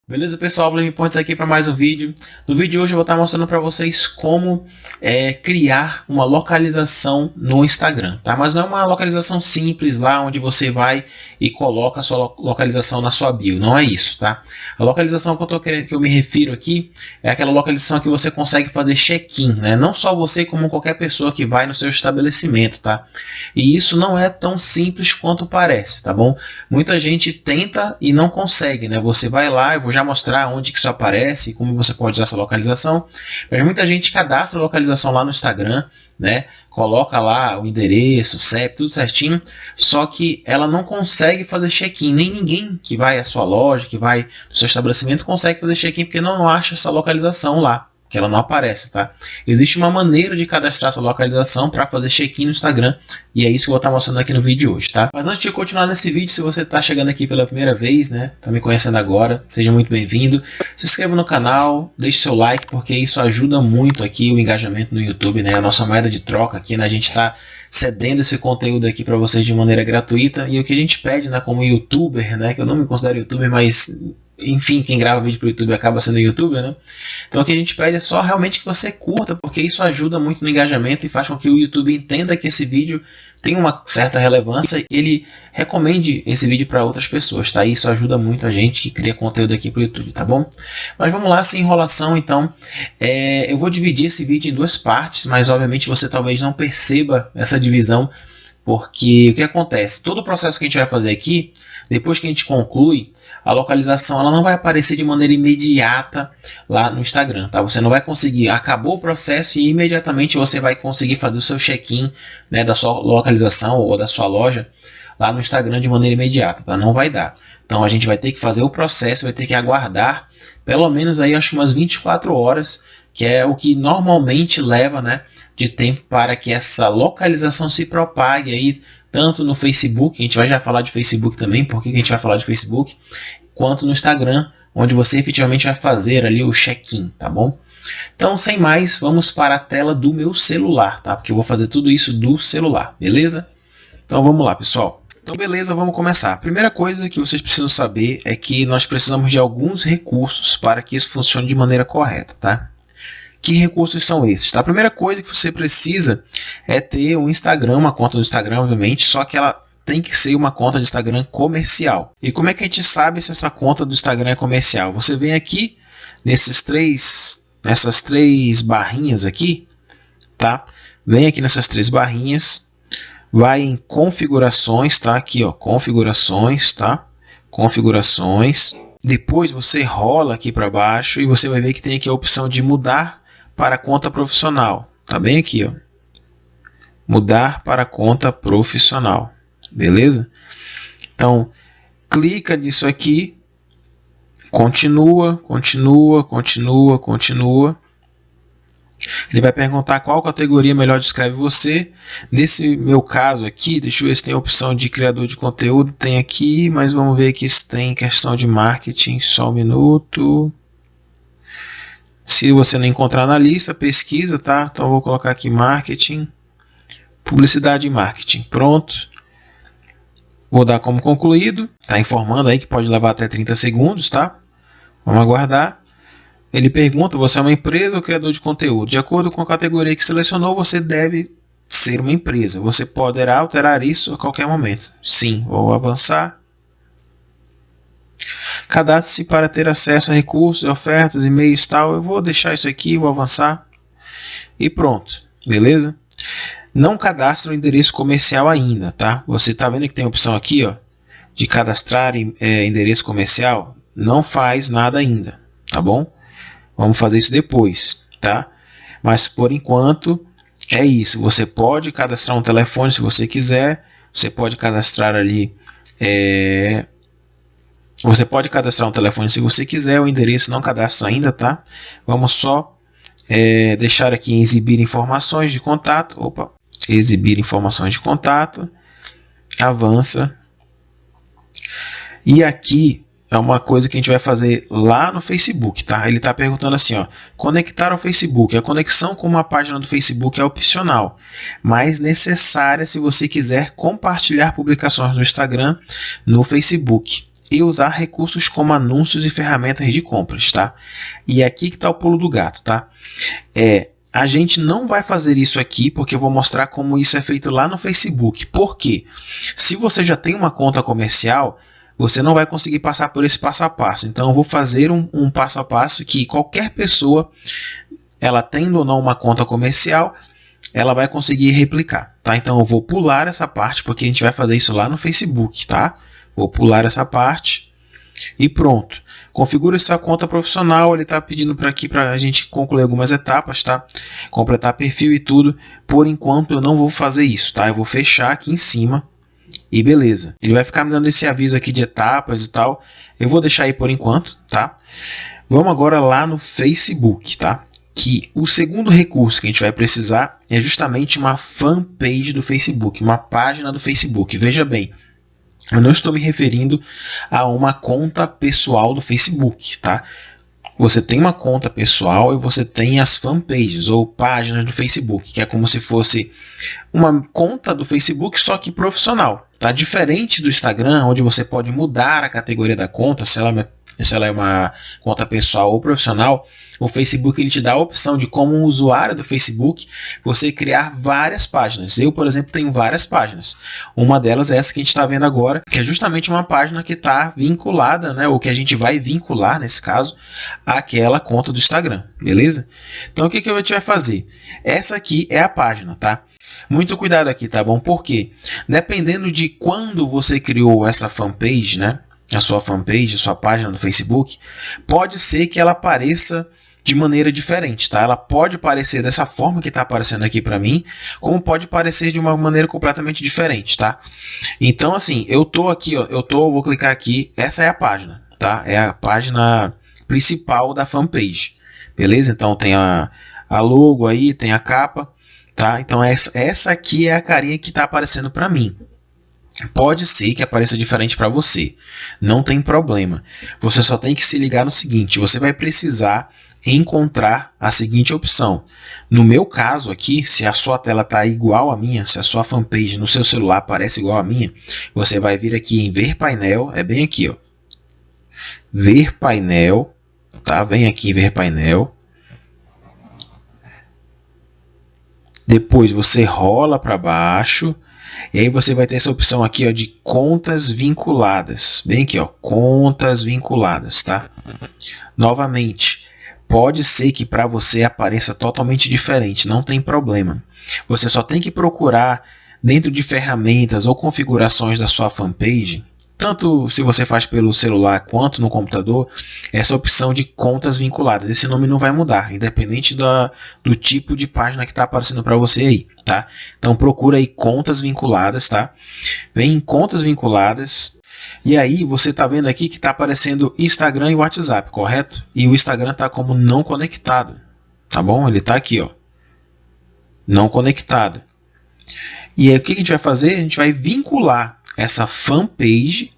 Beleza, pessoal? Blame Points aqui para mais um vídeo. No vídeo de hoje eu vou estar mostrando para vocês como criar uma localização no Instagram, tá? Mas não é uma localização simples lá onde você vai e coloca a sua localização na sua bio. Não é isso, tá? A localização que eu me refiro aqui é aquela localização que você consegue fazer check-in, né? Não só você, como qualquer pessoa que vai no seu estabelecimento, tá? E isso não é tão simples quanto parece, tá bom? Muita gente tenta e não consegue, né? Você vai lá, eu vou já mostrar onde que isso aparece e como você pode usar essa localização. Mas muita gente cadastra a localização lá no Instagram, né? Coloca lá o endereço, o CEP, tudo certinho, só que ela não consegue fazer check-in, nem ninguém que vai à sua loja, que vai no seu estabelecimento consegue fazer check-in porque não acha essa localização lá, que ela não aparece, tá? Existe uma maneira de cadastrar essa localização para fazer check-in no Instagram, e é isso que eu vou estar mostrando aqui no vídeo de hoje, tá? Mas antes de continuar nesse vídeo, se você está chegando aqui pela primeira vez, né, tá me conhecendo agora, seja muito bem-vindo. Se inscreva no canal, deixe seu like, porque isso ajuda muito aqui o engajamento no YouTube, né? A nossa moeda de troca aqui, né? A gente está cedendo esse conteúdo aqui para vocês de maneira gratuita, e o que a gente pede, né, como youtuber, né, que eu não me considero youtuber, mas enfim, quem grava vídeo para o YouTube acaba sendo youtuber, né? Então o que a gente pede é só realmente que você curta, porque isso ajuda muito no engajamento e faz com que o YouTube entenda que esse vídeo tem uma certa relevância e ele recomende esse vídeo para outras pessoas, tá? Isso ajuda muito a gente que cria conteúdo aqui para o YouTube, tá bom? Mas vamos lá, sem enrolação, então. Eu vou dividir esse vídeo em duas partes, mas obviamente você talvez não perceba essa divisão, porque o que acontece? Todo o processo que a gente vai fazer aqui, depois que a gente conclui, a localização ela não vai aparecer de maneira imediata lá no Instagram, tá? Você não vai conseguir, acabou o processo e imediatamente você vai conseguir fazer o seu check-in, né, da sua localização ou da sua loja lá no Instagram de maneira imediata, tá? Não vai dar. Então a gente vai ter que fazer o processo, vai ter que aguardar pelo menos aí acho que umas 24 horas, que é o que normalmente leva, né, de tempo para que essa localização se propague aí tanto no Facebook, a gente vai já falar de Facebook também, por que a gente vai falar de Facebook, quanto no Instagram, onde você efetivamente vai fazer ali o check-in, tá bom? Então, sem mais, vamos para a tela do meu celular, tá? Porque eu vou fazer tudo isso do celular, beleza? Então vamos lá, pessoal. Então beleza, vamos começar. A primeira coisa que vocês precisam saber é que nós precisamos de alguns recursos para que isso funcione de maneira correta, tá? Que recursos são esses? Tá? A primeira coisa que você precisa é ter um Instagram, uma conta do Instagram, obviamente, só que ela tem que ser uma conta de Instagram comercial. E como é que a gente sabe se essa conta do Instagram é comercial? Você vem aqui nessas três barrinhas aqui, tá? Vem aqui nessas três barrinhas, vai em configurações, tá? Aqui, ó, configurações, tá? Configurações. Depois você rola aqui para baixo e você vai ver que tem aqui a opção de mudar para conta profissional. Tá bem aqui, ó. Mudar para conta profissional. Beleza? Então, clica nisso aqui. Continua, continua, continua, continua. Ele vai perguntar qual categoria melhor descreve você. Nesse meu caso aqui, deixa eu ver se tem a opção de criador de conteúdo. Tem aqui, mas vamos ver aqui se tem questão de marketing. Só um minuto. Se você não encontrar na lista, pesquisa, tá? Então eu vou colocar aqui marketing, publicidade e marketing. Pronto. Vou dar como concluído. Tá informando aí que pode levar até 30 segundos, tá? Vamos aguardar. Ele pergunta, você é uma empresa ou criador de conteúdo? De acordo com a categoria que selecionou, você deve ser uma empresa. Você poderá alterar isso a qualquer momento. Sim, vou avançar. Cadastre-se para ter acesso a recursos, ofertas, e-mails e tal. Eu vou deixar isso aqui, vou avançar. E pronto, beleza? Não cadastre o endereço comercial ainda, tá? Você está vendo que tem a opção aqui, ó, de cadastrar endereço comercial? Não faz nada ainda, tá bom? Vamos fazer isso depois, tá? Mas por enquanto é isso. Você pode cadastrar um telefone se você quiser. Você pode cadastrar ali. Você pode cadastrar um telefone se você quiser. O endereço não cadastra ainda, tá? Vamos só deixar aqui em exibir informações de contato. Opa! Exibir informações de contato. Avança. E aqui é uma coisa que a gente vai fazer lá no Facebook, tá? Ele está perguntando assim, ó, conectar ao Facebook. A conexão com uma página do Facebook é opcional, mas necessária se você quiser compartilhar publicações no Instagram no Facebook. e usar recursos como anúncios e ferramentas de compras, tá? E aqui que está o pulo do gato, tá? A gente não vai fazer isso aqui porque eu vou mostrar como isso é feito lá no Facebook. Por quê? Se você já tem uma conta comercial, você não vai conseguir passar por esse passo a passo. Então eu vou fazer um passo a passo que qualquer pessoa, ela tendo ou não uma conta comercial, ela vai conseguir replicar, tá? Então eu vou pular essa parte porque a gente vai fazer isso lá no Facebook, tá? Vou pular essa parte e pronto. Configure sua conta profissional, ele está pedindo para aqui para a gente concluir algumas etapas, tá? Completar perfil e tudo. Por enquanto eu não vou fazer isso, tá? Eu vou fechar aqui em cima e beleza. Ele vai ficar me dando esse aviso aqui de etapas e tal. Eu vou deixar aí por enquanto, tá? Vamos agora lá no Facebook, tá? Que o segundo recurso que a gente vai precisar é justamente uma fanpage do Facebook, uma página do Facebook. Veja bem, eu não estou me referindo a uma conta pessoal do Facebook, tá? Você tem uma conta pessoal e você tem as fanpages ou páginas do Facebook, que é como se fosse uma conta do Facebook, só que profissional, tá? Diferente do Instagram, onde você pode mudar a categoria da conta, se ela é uma conta pessoal ou profissional. O Facebook ele te dá a opção de, como um usuário do Facebook, você criar várias páginas. Eu, por exemplo, tenho várias páginas. Uma delas é essa que a gente está vendo agora, que é justamente uma página que está vinculada, né, ou que a gente vai vincular, nesse caso, àquela conta do Instagram, beleza? Então, o que a gente vai fazer? Essa aqui é a página, tá? Muito cuidado aqui, tá bom? Porque, dependendo de quando você criou essa fanpage, né, a sua fanpage, a sua página no Facebook, pode ser que ela apareça de maneira diferente, tá? Ela pode aparecer dessa forma que está aparecendo aqui para mim, como pode aparecer de uma maneira completamente diferente, tá? Então, assim, eu tô aqui, ó, vou clicar aqui, essa é a página, tá? É a página principal da fanpage, beleza? Então tem a logo aí, tem a capa, tá? Então essa aqui é a carinha que está aparecendo para mim. Pode ser que apareça diferente para você, não tem problema. Você só tem que se ligar no seguinte: você vai precisar encontrar a seguinte opção. No meu caso aqui, se a sua tela está igual à minha, se a sua fanpage no seu celular aparece igual à minha, você vai vir aqui em ver painel, é bem aqui, ó. Ver painel, tá? Vem aqui em ver painel. Depois você rola para baixo. E aí você vai ter essa opção aqui, ó, de contas vinculadas. Bem aqui, ó, contas vinculadas, tá? Novamente, pode ser que para você apareça totalmente diferente, não tem problema. Você só tem que procurar dentro de ferramentas ou configurações da sua fanpage, tanto se você faz pelo celular quanto no computador, essa opção de contas vinculadas. Esse nome não vai mudar, independente do tipo de página que está aparecendo para você aí, tá? Então procura aí contas vinculadas, tá? Vem em contas vinculadas e aí você está vendo aqui que está aparecendo Instagram e WhatsApp, correto? E o Instagram está como não conectado, tá bom? Ele está aqui, ó, não conectado. E aí o que a gente vai fazer? A gente vai vincular essa fanpage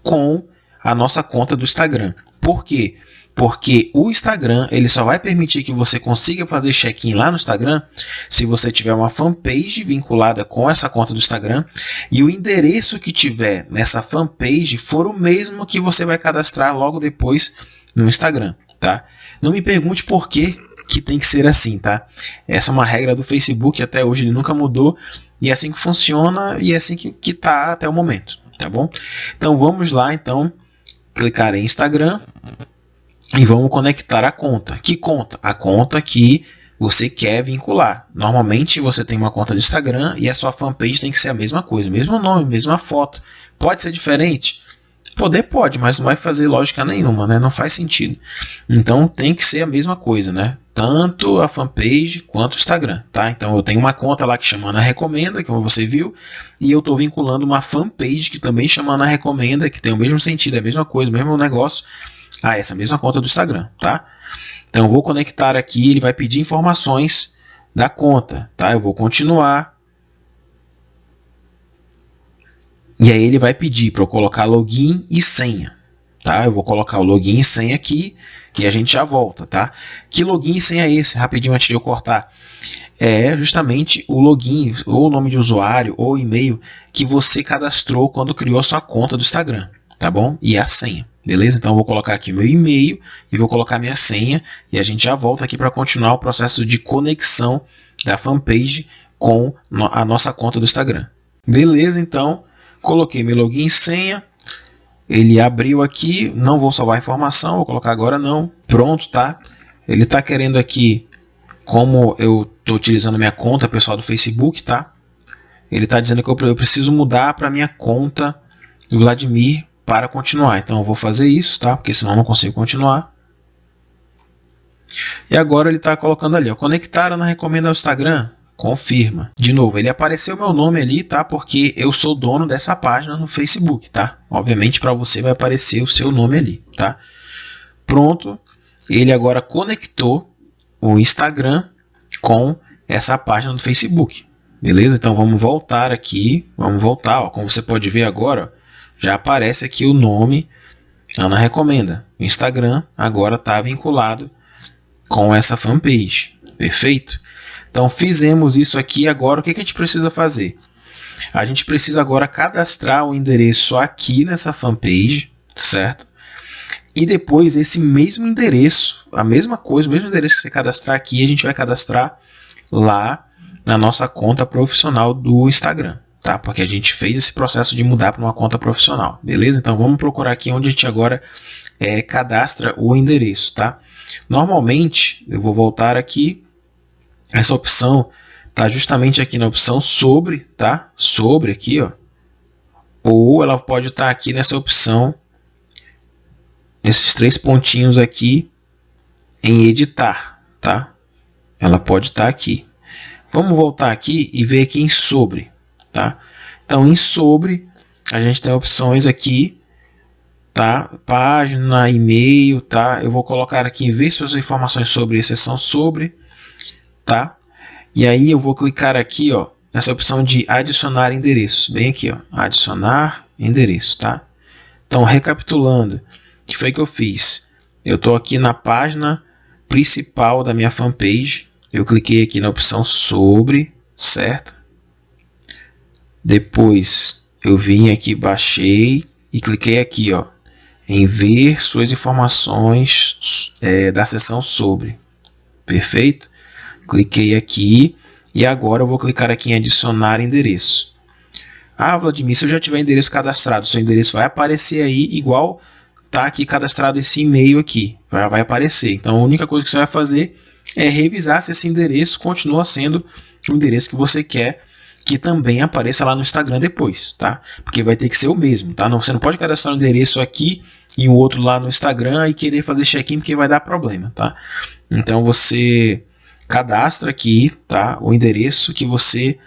com a nossa conta do Instagram. Por quê? Porque o Instagram ele só vai permitir que você consiga fazer check-in lá no Instagram se você tiver uma fanpage vinculada com essa conta do Instagram e o endereço que tiver nessa fanpage for o mesmo que você vai cadastrar logo depois no Instagram, tá? Não me pergunte por que tem que ser assim, tá? Essa é uma regra do Facebook, até hoje ele nunca mudou. E é assim que funciona e é assim que tá até o momento, tá bom? Então vamos lá, então, clicar em Instagram e vamos conectar a conta. Que conta? A conta que você quer vincular. Normalmente você tem uma conta de Instagram e a sua fanpage tem que ser a mesma coisa, mesmo nome, mesma foto. Pode ser diferente? Pode, mas não vai fazer lógica nenhuma, né? Não faz sentido. Então tem que ser a mesma coisa, né? Tanto a fanpage quanto o Instagram, tá? Então eu tenho uma conta lá que chama Ana Recomenda, como você viu, e eu estou vinculando uma fanpage que também chama Ana Recomenda, que tem o mesmo sentido, é a mesma coisa, o mesmo negócio, a essa mesma conta do Instagram, tá? Então eu vou conectar aqui, ele vai pedir informações da conta, tá? Eu vou continuar. E aí ele vai pedir para eu colocar login e senha, tá? Eu vou colocar o login e senha aqui e a gente já volta, tá? Que login e senha é esse? Rapidinho antes de eu cortar. É justamente o login, ou o nome de usuário, ou e-mail que você cadastrou quando criou a sua conta do Instagram, tá bom? E a senha, beleza? Então eu vou colocar aqui meu e-mail e vou colocar minha senha e a gente já volta aqui para continuar o processo de conexão da fanpage com a nossa conta do Instagram. Beleza, então coloquei meu login e senha. Ele abriu aqui, não vou salvar a informação, vou colocar agora não. Pronto, tá? Ele está querendo aqui, como eu estou utilizando minha conta pessoal do Facebook, tá? Ele está dizendo que eu preciso mudar para minha conta do Vladimir para continuar. Então eu vou fazer isso, tá? Porque senão eu não consigo continuar. E agora ele está colocando ali, ó, conectar na recomenda ao Instagram. Confirma. De novo, ele apareceu meu nome ali, tá? Porque eu sou dono dessa página no Facebook, tá? Obviamente para você vai aparecer o seu nome ali, tá? Pronto. Ele agora conectou o Instagram com essa página do Facebook. Beleza? Então vamos voltar aqui. Vamos voltar, ó. Como você pode ver agora, ó, já aparece aqui o nome Ana Recomenda. O Instagram agora está vinculado com essa fanpage. Perfeito? Então fizemos isso aqui. Agora o que a gente precisa fazer? A gente precisa agora cadastrar o endereço aqui nessa fanpage, certo? E depois esse mesmo endereço, a mesma coisa, o mesmo endereço que você cadastrar aqui, a gente vai cadastrar lá na nossa conta profissional do Instagram, tá? Porque a gente fez esse processo de mudar para uma conta profissional, beleza? Então vamos procurar aqui onde a gente agora cadastra o endereço, tá? Normalmente, eu vou voltar aqui, essa opção tá justamente aqui na opção sobre, tá? Sobre aqui, ó. Ou ela pode estar aqui nessa opção, esses 3 pontinhos aqui em editar, tá? Ela pode estar aqui. Vamos voltar aqui e ver aqui em sobre, tá? Então em sobre a gente tem opções aqui, tá? Página, e-mail, tá? Eu vou colocar aqui ver suas informações sobre exceção sobre, tá? E aí eu vou clicar aqui, ó, nessa opção de adicionar endereço, bem aqui, ó, adicionar endereço, tá? Então recapitulando, o que foi que eu fiz? Eu estou aqui na página principal da minha fanpage. Eu cliquei aqui na opção sobre, certo? Depois eu vim aqui, baixei e cliquei aqui, ó, em ver suas informações da seção sobre. Perfeito? Cliquei aqui e agora eu vou clicar aqui em adicionar endereço. Ah, Vladimir, se eu já tiver endereço cadastrado, seu endereço vai aparecer aí igual tá aqui cadastrado esse e-mail aqui. Vai aparecer. Então a única coisa que você vai fazer é revisar se esse endereço continua sendo o endereço que você quer que também apareça lá no Instagram depois, tá? Porque vai ter que ser o mesmo, tá? Não, você não pode cadastrar um endereço aqui e o outro lá no Instagram e querer fazer check-in porque vai dar problema, tá? Então você cadastra aqui, tá? O endereço que você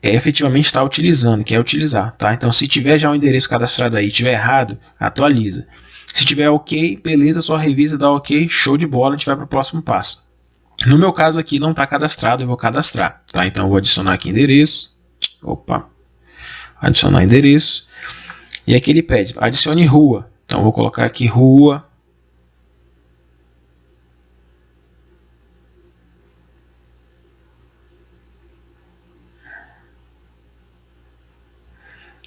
efetivamente está utilizando, quer utilizar, tá? Então se tiver já um endereço cadastrado aí, tiver errado, atualiza. Se tiver ok, beleza, só revisa, dá ok, show de bola, a gente vai para o próximo passo. No meu caso aqui não está cadastrado, eu vou cadastrar, tá? Então eu vou adicionar aqui endereço, opa, adicionar endereço, e aqui ele pede, adicione rua, então eu vou colocar aqui rua,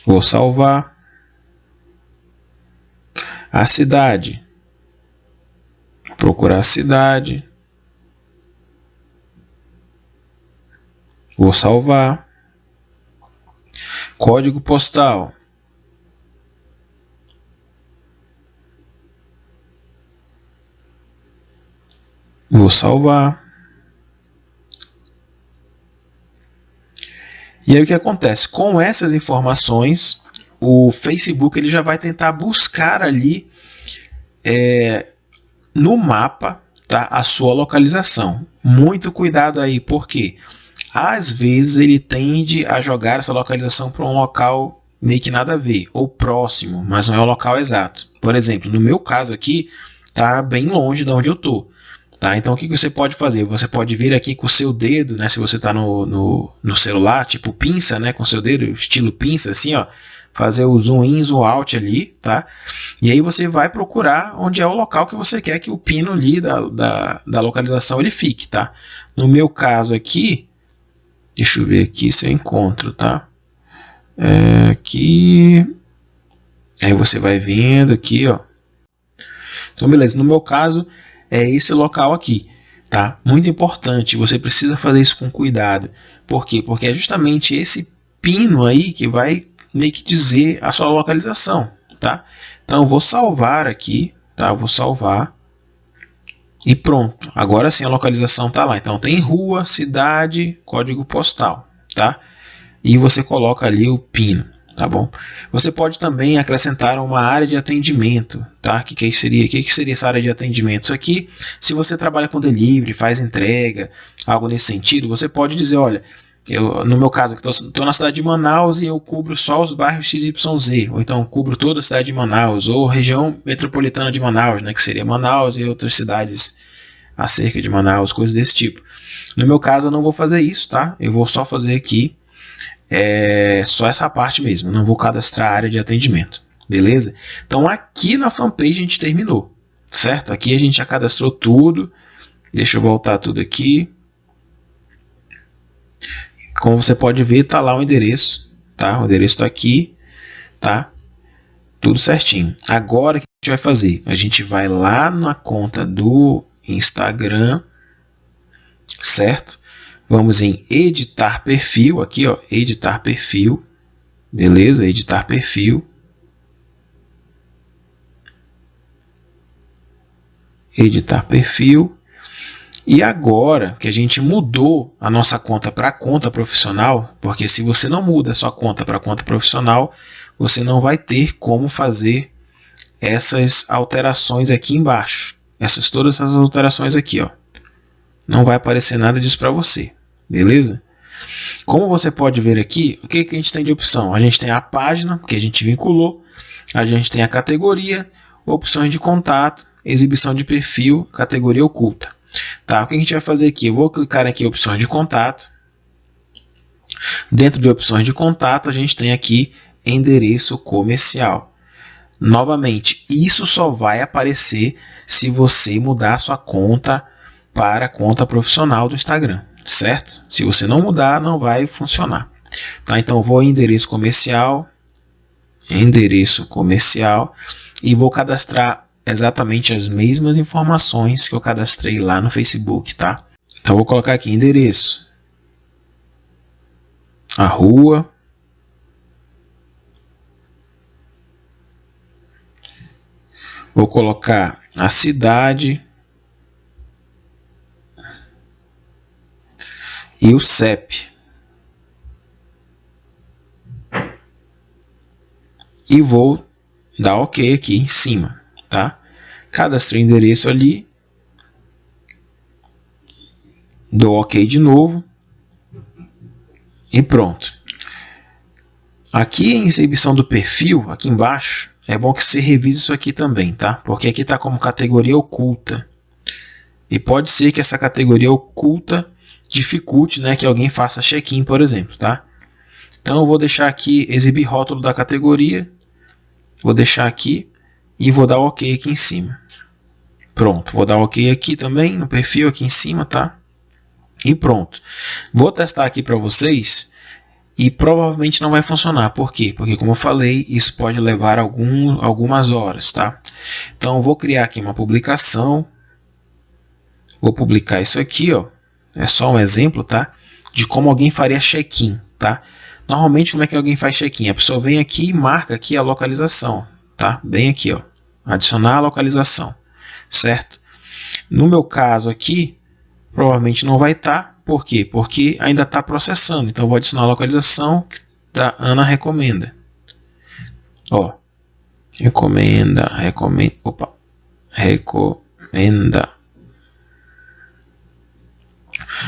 vou salvar, a cidade, procurar a cidade, vou salvar, código postal, vou salvar. E aí o que acontece? Com essas informações, o Facebook ele já vai tentar buscar ali no mapa, tá, a sua localização. Muito cuidado aí, porque às vezes ele tende a jogar essa localização para um local meio que nada a ver, ou próximo, mas não é o local exato. Por exemplo, no meu caso aqui, tá bem longe de onde eu tô. Tá? Então o que você pode fazer? Você pode vir aqui com o seu dedo, né? Se você está no celular, tipo pinça, né? Com o seu dedo, estilo pinça, assim, ó. Fazer o zoom in, zoom out ali, tá? E aí você vai procurar onde é o local que você quer que o pino ali da localização ele fique, tá? No meu caso aqui, deixa eu ver aqui se eu encontro, tá? Aqui Aí você vai vindo aqui, ó. Então, beleza. No meu caso, é esse local aqui, tá? Muito importante. Você precisa fazer isso com cuidado. Por quê? Porque é justamente esse pino aí que vai meio que dizer a sua localização, tá? Então, eu vou salvar aqui, tá? Eu vou salvar. E pronto. Agora sim a localização tá lá. Então, tem rua, cidade, código postal, tá? E você coloca ali o pino. Tá bom? Você pode também acrescentar uma área de atendimento, tá? Que seria essa área de atendimento? Isso aqui, se você trabalha com delivery, faz entrega, algo nesse sentido, você pode dizer, olha, no meu caso, estou na cidade de Manaus e eu cubro só os bairros XYZ, ou então cubro toda a cidade de Manaus, ou região metropolitana de Manaus, né? Que seria Manaus e outras cidades acerca de Manaus, coisas desse tipo. No meu caso, eu não vou fazer isso, tá? Eu vou só fazer aqui só essa parte mesmo, não vou cadastrar a área de atendimento, beleza? Então aqui na fanpage a gente terminou, certo? Aqui a gente já cadastrou tudo, deixa eu voltar tudo aqui. Como você pode ver, tá lá o endereço, tá? O endereço está aqui, tá? Tudo certinho. Agora o que a gente vai fazer? A gente vai lá na conta do Instagram, certo? Vamos em editar perfil, aqui ó, editar perfil, beleza? Editar perfil. Editar perfil. E agora que a gente mudou a nossa conta para conta profissional, porque se você não muda a sua conta para conta profissional, você não vai ter como fazer essas alterações aqui embaixo. Todas essas alterações aqui, ó. Não vai aparecer nada disso para você. Beleza? Como você pode ver aqui, o que a gente tem de opção? A gente tem a página, que a gente vinculou, a gente tem a categoria, opções de contato, exibição de perfil, categoria oculta. Tá, o que a gente vai fazer aqui? Eu vou clicar aqui em opções de contato. Dentro de opções de contato, a gente tem aqui endereço comercial. Novamente, isso só vai aparecer se você mudar a sua conta para a conta profissional do Instagram. Certo? Se você não mudar, não vai funcionar. Tá? Então, eu vou em endereço comercial e vou cadastrar exatamente as mesmas informações que eu cadastrei lá no Facebook, tá? Então, eu vou colocar aqui endereço, a rua, vou colocar a cidade e o CEP. E vou dar OK aqui em cima, tá? Cadastrei o endereço ali. Dou OK de novo. E pronto. Aqui em exibição do perfil, aqui embaixo, é bom que você revise isso aqui também, tá? Porque aqui está como categoria oculta. E pode ser que essa categoria oculta dificulte, né, que alguém faça check-in, por exemplo, tá? Então eu vou deixar aqui exibir rótulo da categoria, vou deixar aqui e vou dar OK aqui em cima. Pronto, vou dar OK aqui também no perfil aqui em cima, tá? E pronto. Vou testar aqui para vocês e provavelmente não vai funcionar. Por quê? Porque como eu falei, isso pode levar algumas horas, tá? Então eu vou criar aqui uma publicação. Vou publicar isso aqui, ó. É só um exemplo, tá? De como alguém faria check-in, tá? Normalmente, como é que alguém faz check-in? A pessoa vem aqui e marca aqui a localização, tá? Bem aqui, ó. Adicionar a localização, certo? No meu caso aqui, provavelmente não vai estar. Por quê? Porque ainda está processando. Então, eu vou adicionar a localização da Ana Recomenda. Ó. Recomenda.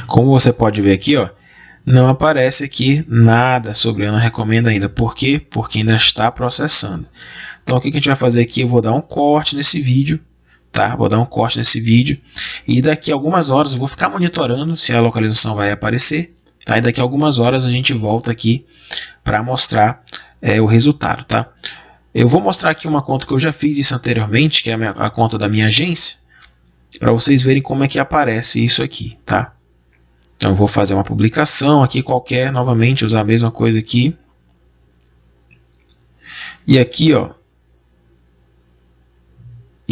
Como você pode ver aqui, ó, não aparece aqui nada sobre Ana Recomenda ainda. Por quê? Porque ainda está processando. Então, o que a gente vai fazer aqui? Eu vou dar um corte nesse vídeo, tá? Vou dar um corte nesse vídeo e daqui a algumas horas eu vou ficar monitorando se a localização vai aparecer, tá? E daqui a algumas horas a gente volta aqui para mostrar o resultado, tá? Eu vou mostrar aqui uma conta que eu já fiz isso anteriormente, que é a conta da minha agência, para vocês verem como é que aparece isso aqui, tá? Então, eu vou fazer uma publicação aqui qualquer, novamente, usar a mesma coisa aqui. E aqui, ó,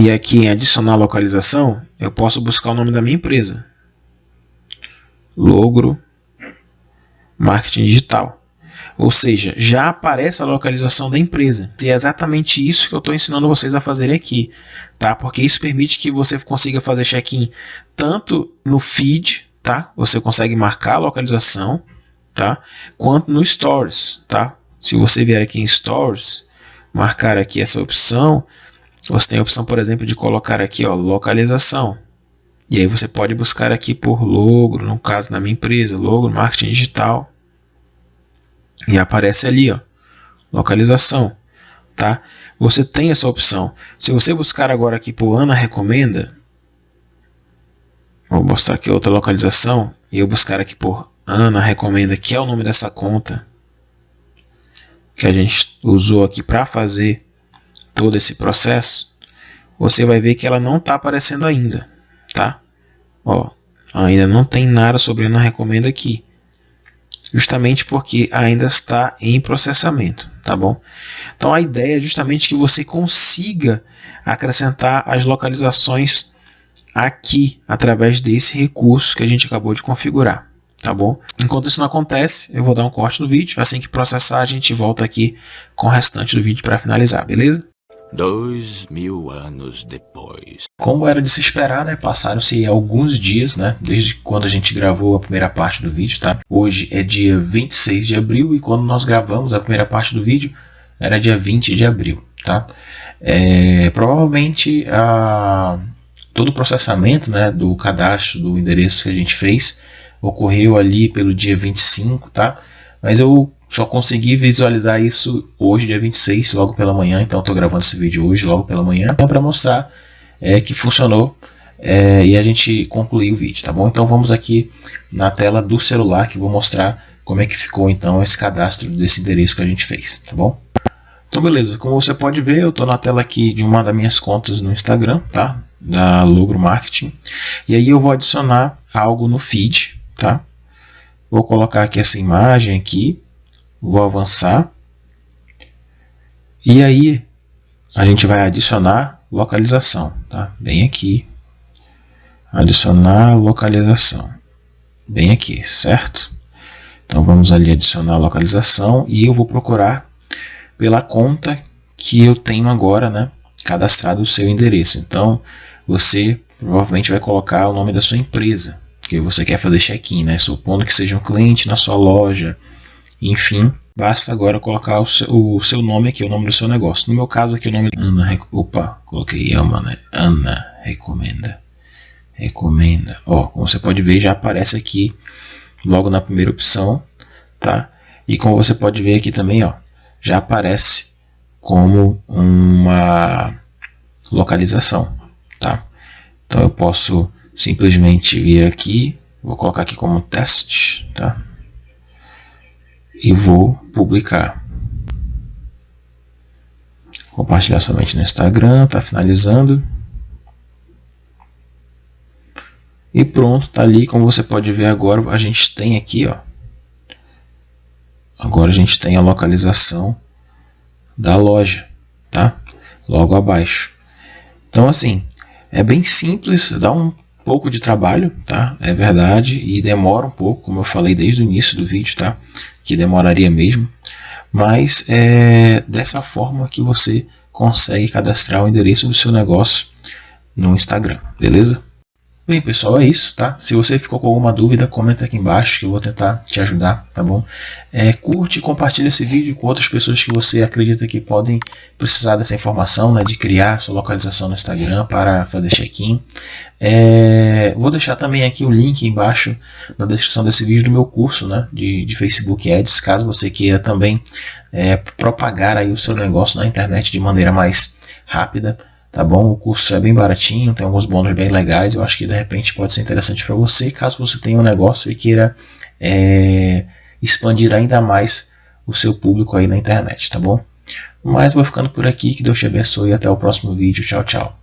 E aqui em adicionar localização, eu posso buscar o nome da minha empresa. Logro Marketing Digital. Ou seja, já aparece a localização da empresa. E é exatamente isso que eu estou ensinando vocês a fazerem aqui, tá? Porque isso permite que você consiga fazer check-in tanto no feed, tá? Você consegue marcar a localização, tá? Quanto no Stories, tá? Se você vier aqui em Stories, marcar aqui essa opção, você tem a opção, por exemplo, de colocar aqui, ó, localização. E aí você pode buscar aqui por Logro, no caso na minha empresa, Logro Marketing Digital. E aparece ali, ó, localização, tá? Você tem essa opção. Se você buscar agora aqui por Ana Recomenda, vou mostrar aqui outra localização, e eu buscar aqui por Ana Recomenda, que é o nome dessa conta que a gente usou aqui para fazer todo esse processo, você vai ver que ela não está aparecendo ainda, tá? Ó, ainda não tem nada sobre Ana Recomenda aqui. Justamente porque ainda está em processamento, tá bom? Então a ideia é justamente que você consiga acrescentar as localizações aqui através desse recurso que a gente acabou de configurar, tá bom? Enquanto isso não acontece, eu vou dar um corte no vídeo. Assim que processar, a gente volta aqui com o restante do vídeo para finalizar, beleza? 2000 anos depois. Como era de se esperar, né? Passaram-se alguns dias, né? Desde quando a gente gravou a primeira parte do vídeo, tá? Hoje é dia 26 de abril e quando nós gravamos a primeira parte do vídeo era dia 20 de abril, tá? Provavelmente todo o processamento, né, do cadastro do endereço que a gente fez ocorreu ali pelo dia 25, tá? Mas eu só consegui visualizar isso hoje, dia 26, logo pela manhã. Então estou gravando esse vídeo hoje, logo pela manhã, para mostrar que funcionou e a gente concluiu o vídeo, tá bom? Então vamos aqui na tela do celular que vou mostrar como é que ficou então esse cadastro desse endereço que a gente fez, tá bom? Então beleza, como você pode ver, eu estou na tela aqui de uma das minhas contas no Instagram, tá? Da Logro Marketing. E aí eu vou adicionar algo no feed, tá? Vou colocar aqui essa imagem aqui. Vou avançar. E aí a gente vai adicionar localização, tá? Bem aqui. Adicionar localização. Bem aqui, certo? Então vamos ali adicionar localização e eu vou procurar pela conta que eu tenho agora, né? Cadastrado o seu endereço. Então você provavelmente vai colocar o nome da sua empresa, que você quer fazer check-in, né? Supondo que seja um cliente na sua loja. Enfim, basta agora colocar o seu nome aqui, o nome do seu negócio. No meu caso aqui o nome é Ana, coloquei Ama, né? Ana Recomenda. Recomenda. Ó, como você pode ver, já aparece aqui logo na primeira opção, tá? E como você pode ver aqui também, ó, já aparece como uma localização, tá? Então eu posso simplesmente vir aqui, vou colocar aqui como teste, tá? E vou publicar. Compartilhar somente no Instagram, tá finalizando. E pronto, tá ali, como você pode ver agora, a gente tem aqui, ó. Agora a gente tem a localização da loja, tá? Logo abaixo. Então assim, é bem simples, dá um pouco de trabalho, tá? É verdade, e demora um pouco, como eu falei desde o início do vídeo, tá? Que demoraria mesmo, mas é dessa forma que você consegue cadastrar o endereço do seu negócio no Instagram, beleza? Bem, pessoal, é isso, tá? Se você ficou com alguma dúvida, comenta aqui embaixo que eu vou tentar te ajudar, tá bom? Curte e compartilha esse vídeo com outras pessoas que você acredita que podem precisar dessa informação, né? De criar sua localização no Instagram para fazer check-in. Vou deixar também aqui o link embaixo na descrição desse vídeo do meu curso, né? De Facebook Ads, caso você queira também propagar aí o seu negócio na internet de maneira mais rápida. Tá bom? O curso é bem baratinho, tem alguns bônus bem legais. Eu acho que de repente pode ser interessante para você, caso você tenha um negócio e queira expandir ainda mais o seu público aí na internet, tá bom? Mas vou ficando por aqui, que Deus te abençoe e até o próximo vídeo. Tchau, tchau.